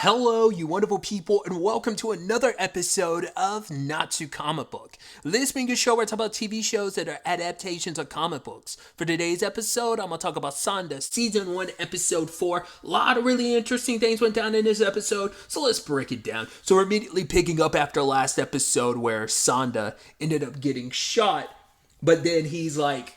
Hello, you wonderful people, and welcome to another episode of Not Too Comic Book. This being a show where I talk about TV shows that are adaptations of comic books. For today's episode, I'm going to talk about Sanda, Season 1, Episode 4. A lot of really interesting things went down in this episode, so let's break it down. So we're immediately picking up after last episode where Sanda ended up getting shot, but then he's like,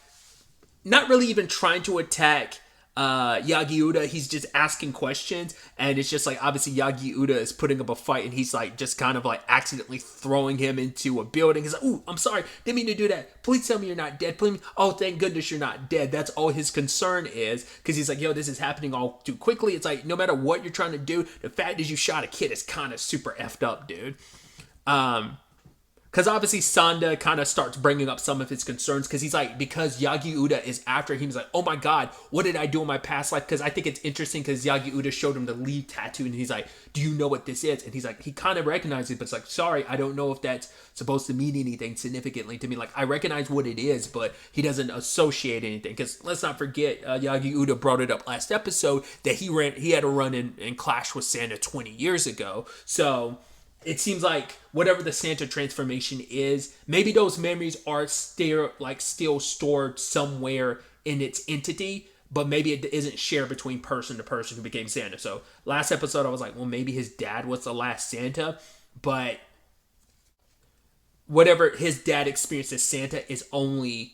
not really even trying to attack Yagi-Uda. He's just asking questions, and it's just like obviously Yagi-Uda is putting up a fight, and he's like just kind of like accidentally throwing him into a building. He's like, "Ooh, I'm sorry, didn't mean to do that. Please tell me you're not dead. Please, oh, thank goodness you're not dead." That's all his concern is, because he's like, "Yo, this is happening all too quickly." It's like no matter what you're trying to do, the fact is you shot a kid is kind of super effed up, dude. Because obviously Sanda kind of starts bringing up some of his concerns, because he's like, because Yagi-Uda is after him, he's like, oh my god, what did I do in my past life? Because I think it's interesting because Yagi-Uda showed him the leaf tattoo, and he's like, do you know what this is? And he's like, he kind of recognizes it, but it's like, sorry, I don't know if that's supposed to mean anything significantly to me. Like, I recognize what it is, but he doesn't associate anything. Because let's not forget, Yagi-Uda brought it up last episode that he had a run in clash with Sanda 20 years ago. So it seems like whatever the Santa transformation is, maybe those memories are still stored somewhere in its entity, but maybe it isn't shared between person to person who became Santa. So last episode I was like, well, maybe his dad was the last Santa, but whatever his dad experienced as Santa is only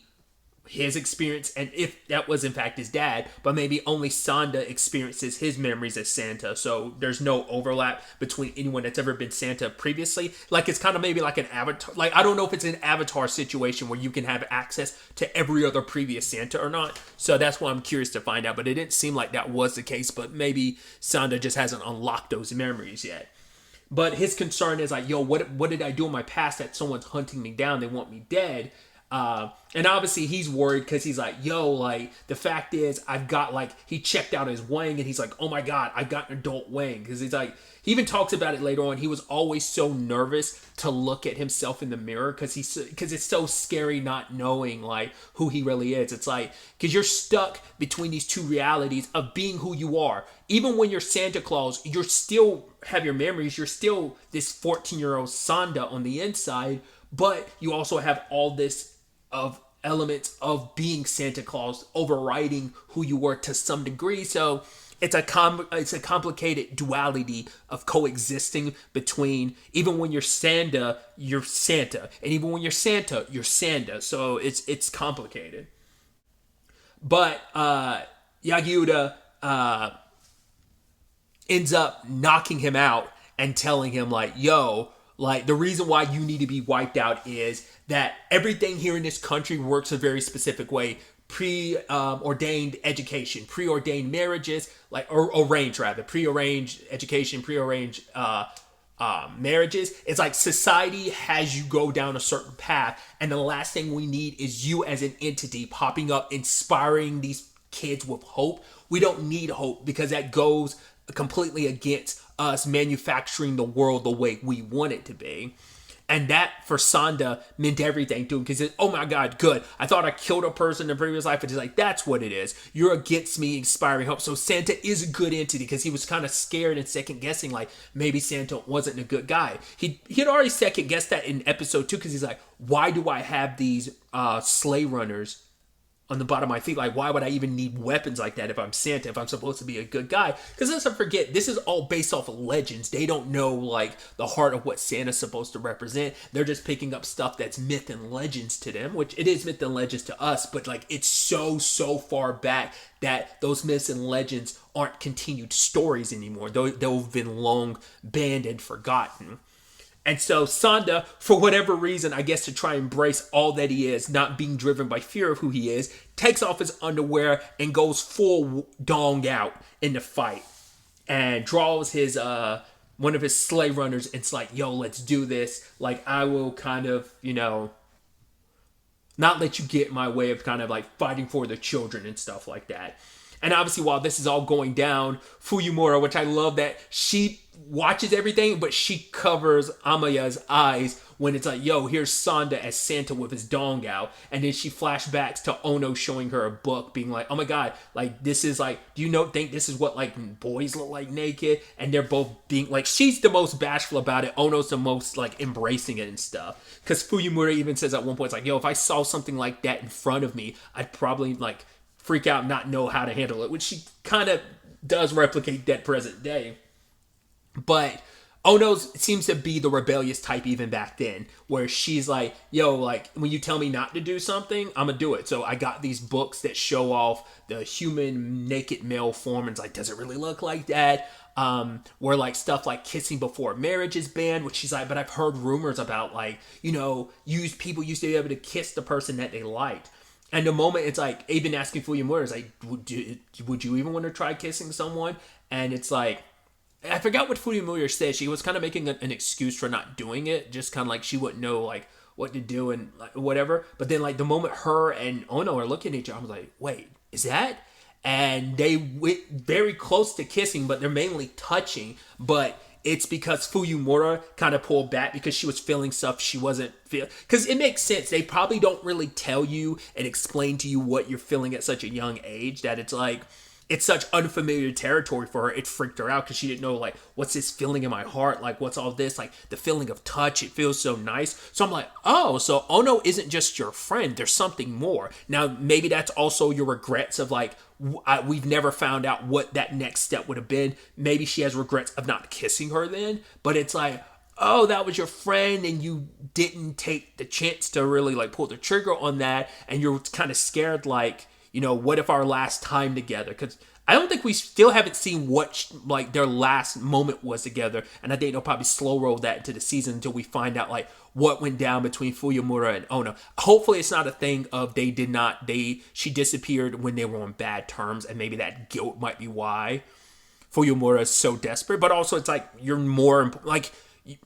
his experience, and if that was in fact his dad, but maybe only Sanda experiences his memories as Santa, so there's no overlap between anyone that's ever been Santa previously. Like, it's kind of maybe like an Avatar, like I don't know if it's an Avatar situation where you can have access to every other previous Santa or not, so that's why I'm curious to find out. But it didn't seem like that was the case, but maybe Sanda just hasn't unlocked those memories yet. But his concern is like, yo, what did I do in my past that someone's hunting me down, they want me dead? And obviously he's worried because he's like, yo, like, the fact is I've got, like, he checked out his wang, and he's like, oh my god, I got an adult wang. Because he's like, he even talks about it later on, he was always so nervous to look at himself in the mirror because it's so scary not knowing, like, who he really is. It's like, because you're stuck between these two realities of being who you are. Even when you're Santa Claus, you're still have your memories, you're still this 14-year-old Sanda on the inside, but you also have all this of elements of being Santa Claus overriding who you were to some degree. So it's a complicated duality of coexisting between, even when you're Sanda, you're Santa, and even when you're Santa, you're Sanda. So it's complicated. But Yagi-Uda ends up knocking him out and telling him, like, yo, like, the reason why you need to be wiped out is that everything here in this country works a very specific way. Preordained education, preordained marriages, like, or arranged rather, prearranged education, prearranged marriages. It's like society has you go down a certain path, and the last thing we need is you as an entity popping up, inspiring these kids with hope. We don't need hope, because that goes completely against us manufacturing the world the way we want it to be. And that, for Sanda, meant everything to him, because, oh my god, good. I thought I killed a person in a previous life, but he's like, that's what it is. You're against me inspiring hope. So Santa is a good entity, because he was kind of scared and second guessing, like, maybe Santa wasn't a good guy. He had already second guessed that in episode 2, because he's like, why do I have these sleigh runners on the bottom of my feet? Like, why would I even need weapons like that if I'm Santa, if I'm supposed to be a good guy? Because let's not forget, this is all based off of legends. They don't know, like, the heart of what Santa's supposed to represent. They're just picking up stuff that's myth and legends to them, which it is myth and legends to us, but, like, it's so far back that those myths and legends aren't continued stories anymore. They've been long banned and forgotten. And so Sanda, for whatever reason, I guess to try and embrace all that he is, not being driven by fear of who he is, takes off his underwear and goes full dong out in the fight. And draws his one of his sleigh runners, and it's like, yo, let's do this. Like, I will kind of, not let you get in my way of kind of like fighting for the children and stuff like that. And obviously, while this is all going down, Fuyumura, which I love that she watches everything, but she covers Amaya's eyes when it's like, yo, here's Sanda as Santa with his dong out. And then she flashbacks to Ono showing her a book, being like, oh my God, like, this is like, do you think this is what like boys look like naked? And they're both being like, she's the most bashful about it. Ono's the most like embracing it and stuff. Because Fuyumura even says at one point, it's like, yo, if I saw something like that in front of me, I'd probably like freak out and not know how to handle it, which she kind of does replicate that present day. But Ono seems to be the rebellious type even back then, where she's like, yo, like, when you tell me not to do something, I'm gonna do it. So I got these books that show off the human naked male form, and it's like, does it really look like that? Where like stuff like kissing before marriage is banned, which she's like, but I've heard rumors about like, people used to be able to kiss the person that they liked. And the moment it's like, even asking Fuyumura, is like, would you even want to try kissing someone? And it's like, I forgot what Fuyumura said. She was kind of making an excuse for not doing it, just kind of like she wouldn't know like what to do and like, whatever. But then like the moment her and Ono are looking at each other, I was like, wait, is that? And they went very close to kissing, but they're mainly touching. But it's because Fuyumura kind of pulled back because she was feeling stuff she wasn't feeling. Because it makes sense. They probably don't really tell you and explain to you what you're feeling at such a young age, that it's like, it's such unfamiliar territory for her. It freaked her out because she didn't know, like, what's this feeling in my heart? Like, what's all this? Like, the feeling of touch. It feels so nice. So I'm like, oh, so Ono isn't just your friend. There's something more. Now, maybe that's also your regrets of, like, we've never found out what that next step would have been. Maybe she has regrets of not kissing her then. But it's like, oh, that was your friend and you didn't take the chance to really, like, pull the trigger on that. And you're kind of scared, like, what if our last time together? Because I don't think we still haven't seen what like their last moment was together, and I think they'll probably slow roll that into the season until we find out like what went down between Fuyumura and Ono. Hopefully, it's not a thing of she disappeared when they were on bad terms, and maybe that guilt might be why Fuyumura is so desperate. But also, it's like you're more like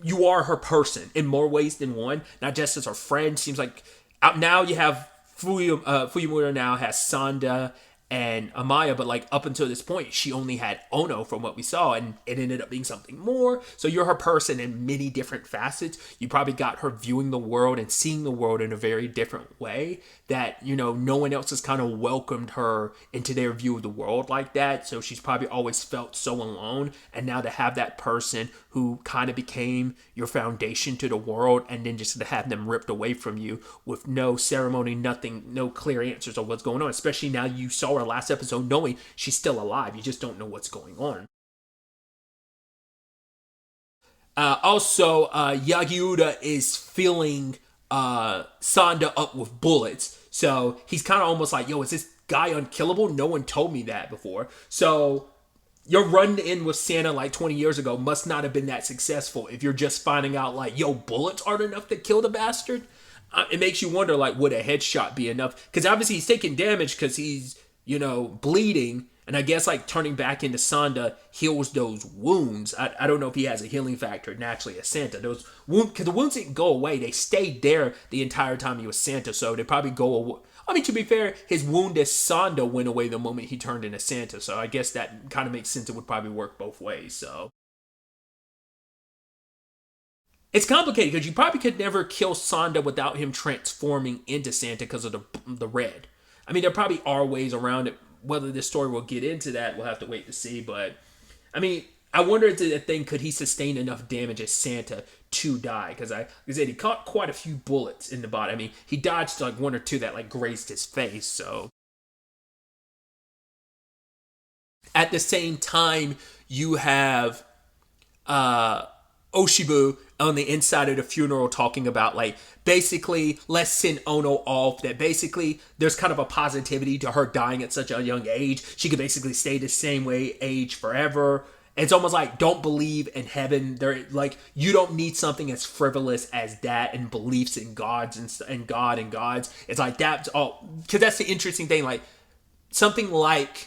you are her person in more ways than one, not just as her friend. Seems like out now you have. Fuyumura now has Sanda and Amaya, but like up until this point, she only had Ono from what we saw, and it ended up being something more. So you're her person in many different facets. You probably got her viewing the world and seeing the world in a very different way that, no one else has kind of welcomed her into their view of the world like that. So she's probably always felt so alone. And now to have that person who kind of became your foundation to the world, and then just to have them ripped away from you with no ceremony, nothing, no clear answers of what's going on, especially now you saw her last episode knowing she's still alive. You just don't know what's going on. Also, Yagiura is filling Sanda up with bullets. So he's kind of almost like, yo, is this guy unkillable? No one told me that before. So your run in with Santa like 20 years ago must not have been that successful if you're just finding out like, yo, bullets aren't enough to kill the bastard. It makes you wonder, like, would a headshot be enough? Because obviously he's taking damage because he's, bleeding. And I guess like turning back into Sanda heals those wounds. I don't know if he has a healing factor naturally as Santa. Those wounds, because the wounds didn't go away. They stayed there the entire time he was Santa. So they probably go away. I mean, to be fair, his wound as Sanda went away the moment he turned into Santa. So I guess that kind of makes sense. It would probably work both ways. So it's complicated because you probably could never kill Sanda without him transforming into Santa because of the red. I mean, there probably are ways around it. Whether this story will get into that, we'll have to wait to see. But, I mean, I wonder if the thing, could he sustain enough damage as Santa to die? Because I said he caught quite a few bullets in the body. I mean, he dodged like one or two that like grazed his face. So, at the same time, you have Oshibu on the inside of the funeral talking about like basically let's send Ono off, that basically there's kind of a positivity to her dying at such a young age. She could basically stay the same way age forever. It's almost like don't believe in heaven. There, like you don't need something as frivolous as that and beliefs in gods and God and gods. It's like that's all, because that's the interesting thing. Like something like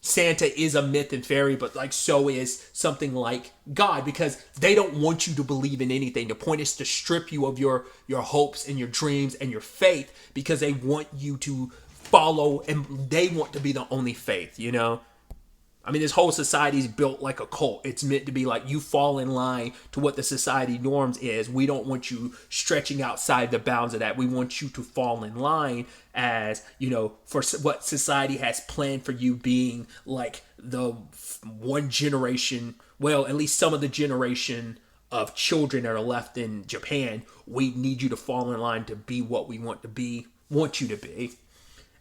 Santa is a myth and fairy, but like so is something like God, because they don't want you to believe in anything. The point is to strip you of your hopes and your dreams and your faith, because they want you to follow and they want to be the only faith, I mean, this whole society is built like a cult. It's meant to be like you fall in line to what the society norms is. We don't want you stretching outside the bounds of that. We want you to fall in line as, for what society has planned for you, being like the one generation, well, at least some of the generation of children that are left in Japan. We need you to fall in line to be what we want you to be.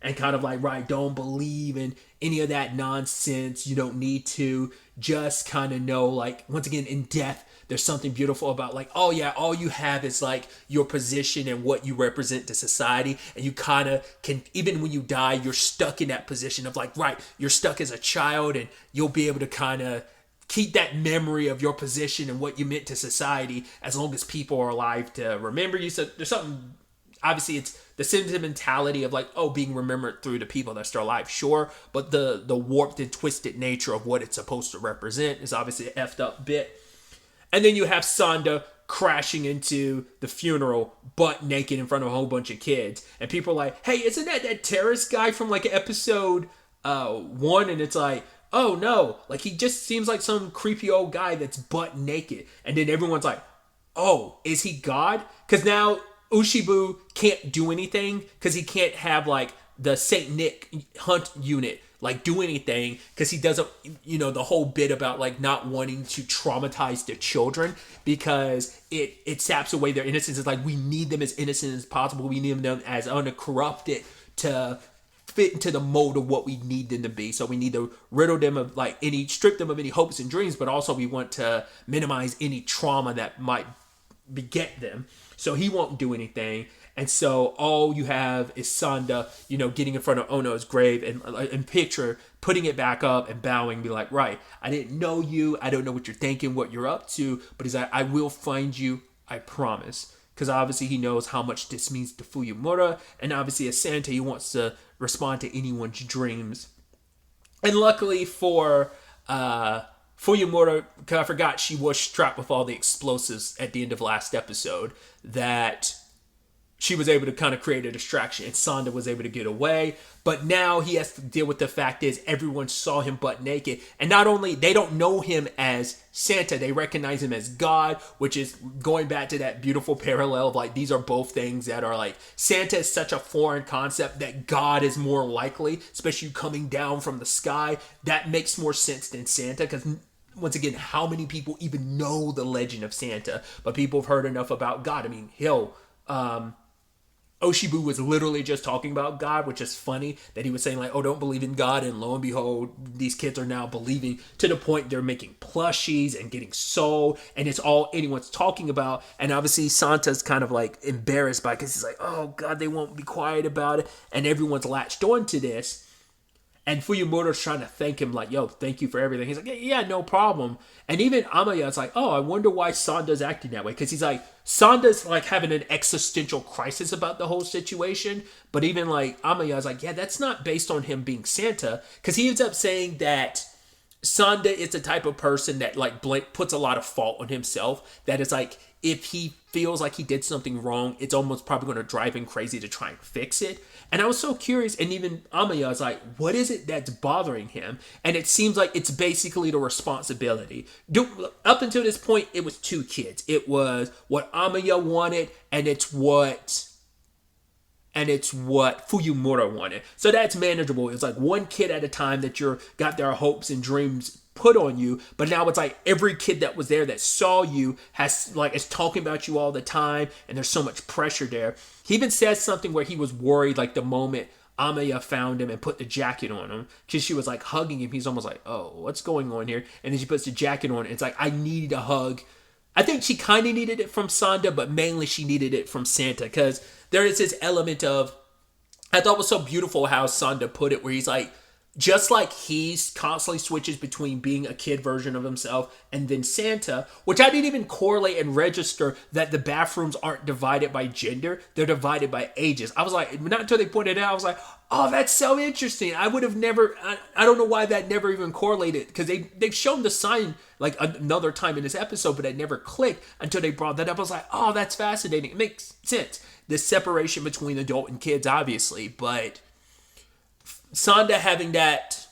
And kind of like, right, don't believe in any of that nonsense. You don't need to. Just kind of know, like, once again, in death, there's something beautiful about, like, oh yeah, all you have is like your position and what you represent to society. And you kind of can, even when you die, you're stuck in that position of like, right, you're stuck as a child, and you'll be able to kind of keep that memory of your position and what you meant to society as long as people are alive to remember you. So there's something, obviously it's the sentimentality of like, oh, being remembered through the people that are still alive, sure, but the warped and twisted nature of what it's supposed to represent is obviously an effed up bit. And then you have Sanda crashing into the funeral butt naked in front of a whole bunch of kids, and people are like, hey, isn't that terrorist guy from like episode 1? And it's like, oh no, like he just seems like some creepy old guy that's butt naked. And then everyone's like, oh, is he God? Because now Ushibu can't do anything because he can't have like the Saint Nick hunt unit like do anything because he doesn't, the whole bit about like not wanting to traumatize the children because it saps away their innocence. It's like we need them as innocent as possible. We need them as uncorrupted to fit into the mold of what we need them to be. So we need to strip them of any hopes and dreams, but also we want to minimize any trauma that might beget them. So he won't do anything. And so all you have is Sanda, getting in front of Ono's grave and picture, putting it back up and bowing, be like, right, I didn't know you. I don't know what you're thinking, what you're up to. But he's like, I will find you. I promise. Because obviously he knows how much this means to Fuyumura. And obviously as Santa, he wants to respond to anyone's dreams. And luckily for Fuyumura, because I forgot she was strapped with all the explosives at the end of last episode, that she was able to kind of create a distraction and Sanda was able to get away. But now he has to deal with the fact is everyone saw him butt naked. And not only, they don't know him as Santa, they recognize him as God, which is going back to that beautiful parallel of like, these are both things that are like, Santa is such a foreign concept that God is more likely, especially coming down from the sky. That makes more sense than Santa because once again, how many people even know the legend of Santa? But people have heard enough about God. I mean, Oshibu was literally just talking about God, which is funny that he was saying like, oh, don't believe in God. And lo and behold, these kids are now believing to the point they're making plushies and getting sold. And it's all anyone's talking about. And obviously Santa's kind of like embarrassed by it because he's like, oh God, they won't be quiet about it. And everyone's latched on to this. And Fuyumura's trying to thank him like, yo, thank you for everything. He's like, yeah, no problem. And even Amaya's like, oh, I wonder why Sanda's acting that way. Because he's like, Sanda's like having an existential crisis about the whole situation. But even like Amaya's like, yeah, that's not based on him being Santa. Because he ends up saying that Sanda is the type of person that like puts a lot of fault on himself. That is like, if he feels like he did something wrong, it's almost probably going to drive him crazy to try and fix it. And I was so curious, and even Amaya was like, what is it that's bothering him? And it seems like it's basically the responsibility. Up until this point, it was two kids. It was what Amaya wanted, and it's what Fuyumura wanted. So that's manageable. It's like one kid at a time that you're got their hopes and dreams put on you, but now it's like every kid that was there that saw you is talking about you all the time, and there's so much pressure there. He even says something where he was worried like the moment Amaya found him and put the jacket on him, because she was like hugging him. He's almost like, oh, what's going on here? And then she puts the jacket on. And it's like, I need a hug. I think she kind of needed it from Sanda, but mainly she needed it from Santa, because there is this element of, I thought it was so beautiful how Sanda put it, where he's like, just like he's constantly switches between being a kid version of himself and then Santa, which I didn't even correlate and register that the bathrooms aren't divided by gender, they're divided by ages. I was like, not until they pointed it out, I was like, oh, that's so interesting. I would have never, I don't know why that never even correlated, because they've shown the sign like another time in this episode, but it never clicked until they brought that up. I was like, oh, that's fascinating. It makes sense. The separation between adult and kids, obviously, but Sanda having that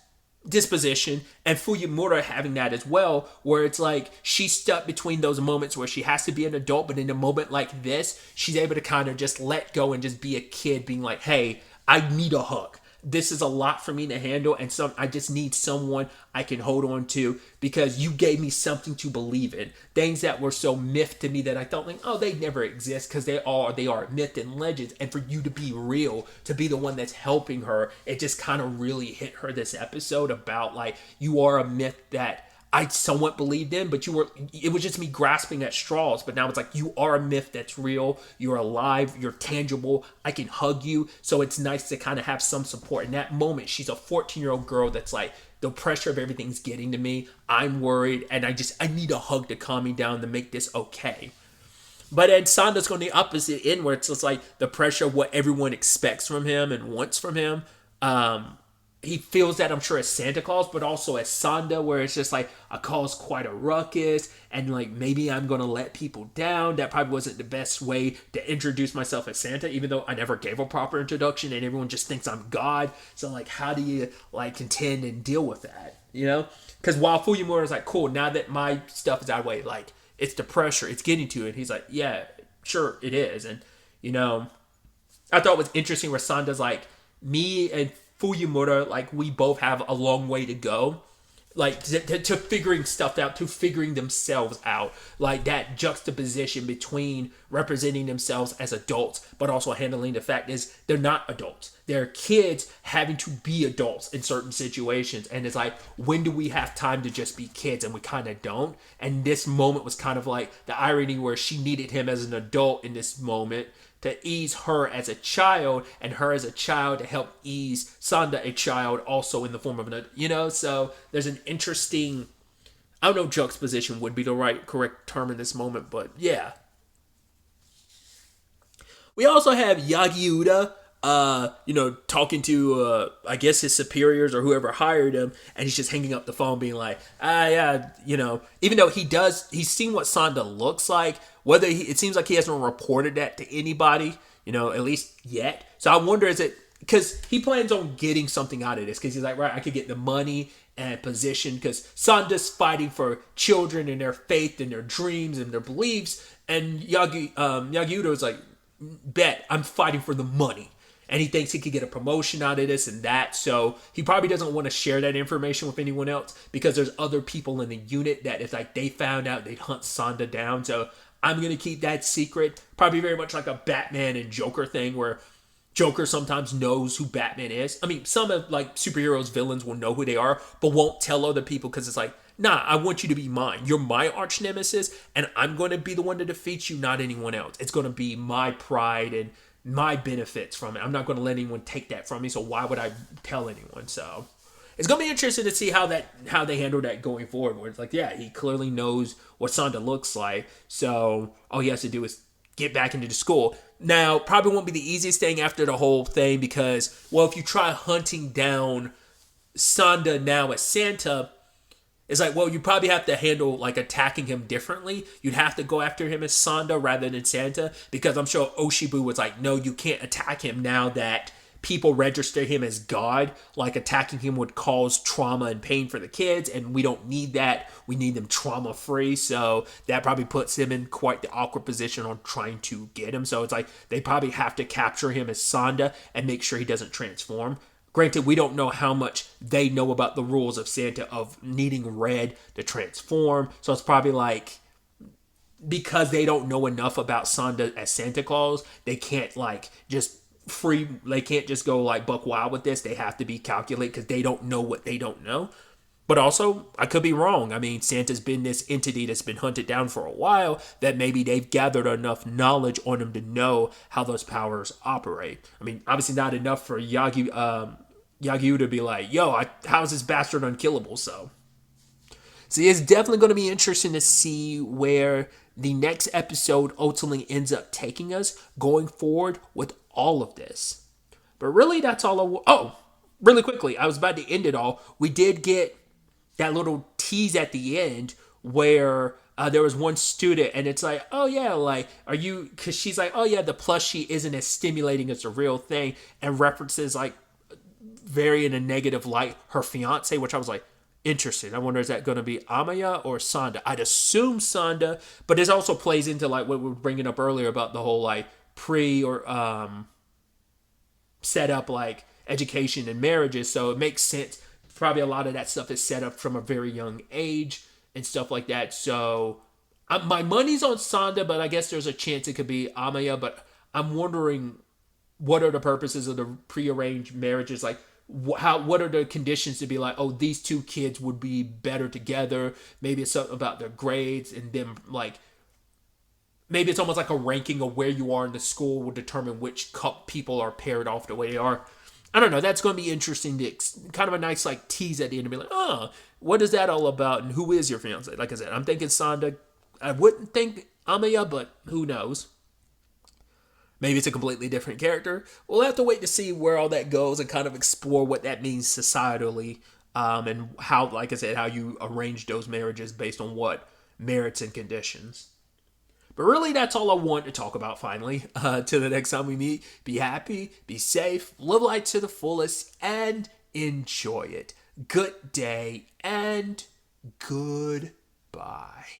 disposition, and Fuyamura having that as well, where it's like she's stuck between those moments where she has to be an adult, but in a moment like this, she's able to kind of just let go and just be a kid, being like, hey, I need a hug. This is a lot for me to handle, and I just need someone I can hold on to, because you gave me something to believe in. Things that were so myth to me that I thought like, oh, they never exist, because they are myth and legends. And for you to be real, to be the one that's helping her, it just kind of really hit her this episode about like, you are a myth that I somewhat believed in, but it was just me grasping at straws. But now it's like, you are a myth that's real. You're alive. You're tangible. I can hug you. So it's nice to kind of have some support. In that moment, she's a 14-year-old girl that's like, the pressure of everything's getting to me. I'm worried. And I need a hug to calm me down to make this okay. But then Sanda's going the opposite end, where it's just like the pressure of what everyone expects from him and wants from him. He feels that, I'm sure, as Santa Claus, but also as Sanda, where it's just like, I cause quite a ruckus, and like, maybe I'm gonna let people down. That probably wasn't the best way to introduce myself as Santa, even though I never gave a proper introduction, and everyone just thinks I'm God. So like, how do you like contend and deal with that, you know? Because while Fuyamura is like, cool, now that my stuff is out of the way, like, it's the pressure, it's getting to it. He's like, yeah, sure, it is. And, you know, I thought it was interesting where Sanda's like, me and Fuyamura, like, we both have a long way to go, like, to figuring stuff out, to figuring themselves out, like that juxtaposition between representing themselves as adults, but also handling the fact is they're not adults. They're kids having to be adults in certain situations. And it's like, when do we have time to just be kids? And we kind of don't. And this moment was kind of like the irony where she needed him as an adult in this moment to ease her as a child, and her as a child to help ease Sanda, a child, also in the form of an, you know, so there's an interesting, I don't know if juxtaposition would be the correct term in this moment, but yeah. We also have Yagiuda, talking to, I guess his superiors or whoever hired him, and he's just hanging up the phone being like, yeah, even though he's seen what Sanda looks like, it seems like he hasn't reported that to anybody, at least yet. So I wonder, is it, because he plans on getting something out of this, because he's like, right, I could get the money and position, because Sanda's fighting for children and their faith and their dreams and their beliefs, and Yagiuda is like, bet, I'm fighting for the money. And he thinks he could get a promotion out of this and that. So he probably doesn't want to share that information with anyone else, because there's other people in the unit that if like they found out, they'd hunt Sanda down. So I'm going to keep that secret. Probably very much like a Batman and Joker thing, where Joker sometimes knows who Batman is. I mean, some of like superheroes, villains will know who they are, but won't tell other people, because it's like, nah, I want you to be mine. You're my arch nemesis, and I'm going to be the one to defeat you, not anyone else. It's going to be my pride and my benefits from it. I'm not going to let anyone take that from me, so why would I tell anyone? So it's going to be interesting to see how they handle that going forward, where it's like, yeah, he clearly knows what Sanda looks like, so all he has to do is get back into the school. Now, probably won't be the easiest thing after the whole thing, because, well, if you try hunting down Sanda now as Santa, it's like, well, you probably have to handle like attacking him differently. You'd have to go after him as Sanda rather than Santa, because I'm sure Oshibu was like, no, you can't attack him now that people register him as God. Like, attacking him would cause trauma and pain for the kids, and we don't need that. We need them trauma free. So that probably puts him in quite the awkward position on trying to get him. So it's like they probably have to capture him as Sanda and make sure he doesn't transform. Granted, we don't know how much they know about the rules of Santa of needing red to transform. So it's probably like, because they don't know enough about Sanda as Santa Claus, they can't like just they can't just go like buck wild with this. They have to be calculated, because they don't know what they don't know. But also, I could be wrong. I mean, Santa's been this entity that's been hunted down for a while, that maybe they've gathered enough knowledge on him to know how those powers operate. I mean, obviously not enough for Yagyu to be like, yo, how's this bastard unkillable? So it's definitely going to be interesting to see where the next episode ultimately ends up taking us going forward with all of this. But really, that's all really quickly, I was about to end it all. We did get that little tease at the end where there was one student, and it's like, oh yeah, like, are you, because she's like, oh yeah, the plushie isn't as stimulating as the real thing, and references like very in a negative light her fiance, which I was like, interesting. I wonder, is that going to be Amaya or Sanda? I'd assume Sanda, but this also plays into like what we were bringing up earlier about the whole like pre or set up like education and marriages. So it makes sense. Probably a lot of that stuff is set up from a very young age and stuff like that. So my money's on Sanda, but I guess there's a chance it could be Amaya. But I'm wondering, what are the purposes of the prearranged marriages? Like, what are the conditions to be like, oh, these two kids would be better together? Maybe it's something about their grades and them like, maybe it's almost like a ranking of where you are in the school will determine which people are paired off the way they are. I don't know. That's going to be interesting. To kind of a nice like tease at the end to be like, oh, what is that all about? And who is your fiance? Like I said, I'm thinking Sanda. I wouldn't think Amaya, but who knows? Maybe it's a completely different character. We'll have to wait to see where all that goes and kind of explore what that means societally, and how, like I said, how you arrange those marriages based on what merits and conditions. But really, that's all I want to talk about finally. Till the next time we meet, be happy, be safe, live life to the fullest, and enjoy it. Good day and goodbye.